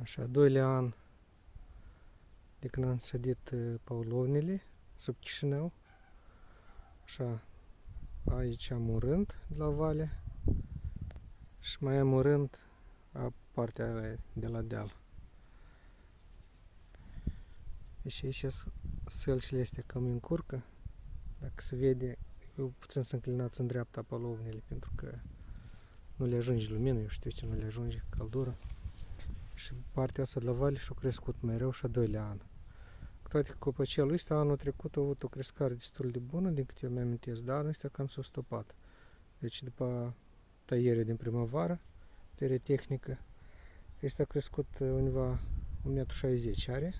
Așa, a doilea an de când am sădit paulovnile sub Chișinău. Așa, aici am un rând de la vale și mai am un rând a partea de la deal. Deci aici sălcile astea cam încurcă. Dacă se vede, eu puțin să înclinați în dreapta paulovnile pentru că nu le ajunge lumină, eu știu ce nu le ajunge căldură. Și partea asta de la vale și-a crescut mai rău și a doilea an. Cu toate că copacelul ăsta anul trecut a avut o crescare destul de bună, din câte eu mi-amintesc, dar anul ăsta cam s-a stopat. Deci după tăiere din primăvară, tăiere tehnică, ăsta a crescut undeva 1,60 m are.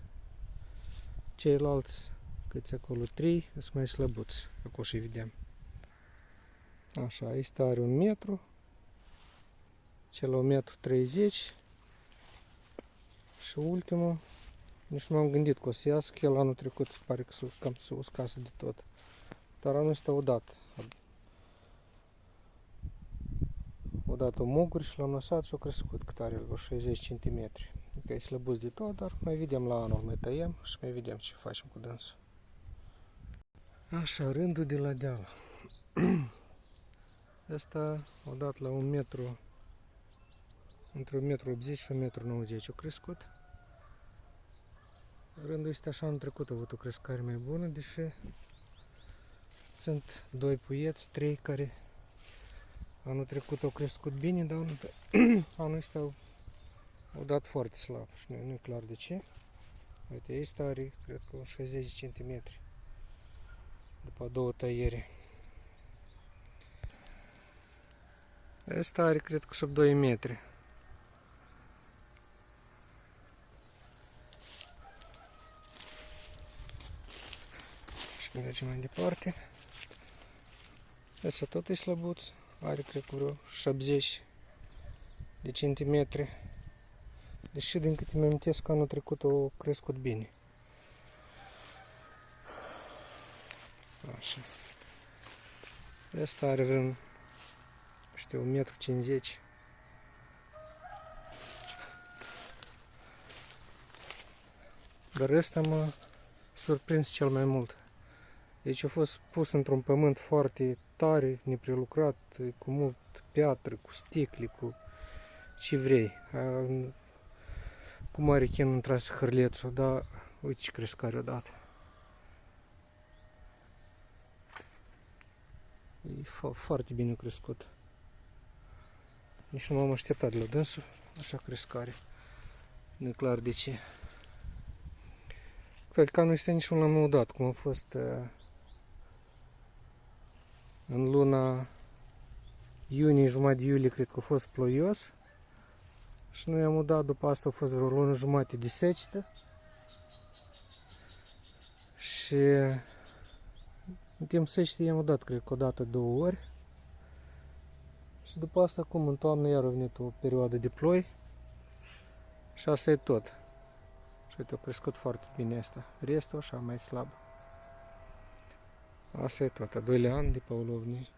Ceilalți, câți acolo 3, sunt mai slăbuți, acolo și vedem. Așa, ăsta are 1 metru, cel la 1,30 m și ultimul, nici nu m-am gândit că o să iasă, că el anul trecut se pare că cam se uscase de tot. Dar anul ăsta odată muguri și l-am lăsat și a crescut cât are, vreo 60 cm. Adică e slăbuț de tot, dar mai vedem la anul, mai tăiem și mai vedem ce facem cu dânsul. Așa, rândul de la deal. Asta odată la 1 metru, între 1,80 m și 1,90 m a crescut. Rândul ăsta așa anul trecut a avut o crescare mai bună, deși sunt 2 puieți, 3 care anul trecut au crescut bine, dar anul ăsta au dat foarte slab și nu e clar de ce. Uite, ăsta are, cred că, 60 cm după 2 tăieri. Ăsta are, cred că, sub 2 metri. Și mergem mai departe. Ăsta tot e slăbuț. Are, cred că, vreo 70 de centimetri. Deși, din câte mi-am amintesc, anul trecut au crescut bine. Așa. Ăsta are vreo, știu, 1,50 m. Dar ăsta m-a surprins cel mai mult. Deci a fost pus într-un pământ foarte tare, neprelucrat, cu mult piatră, cu sticle, cu ce vrei. Cu mare chin intrase hârlețul, dar uite ce crescare odată. E foarte bine crescut. Nici nu m-am așteptat de la dânsul, așa crescare. Nu e clar de ce. Cred că anul ăsta nici nu l-am udat, cum a fost în luna iunie, jumătate de iulie, cred că a fost ploios. Și nu i-am udat, după asta a fost vreo lună jumătate de secetă. Și în timp secetei i-am udat, cred că o dată, 2 ori. Și după asta, cum în toamnă, iar a venit o perioadă de ploi. Și asta e tot. Și uite, a crescut foarte bine asta. Restul așa mai slab. Asta e tot, a doilea an de paulovni.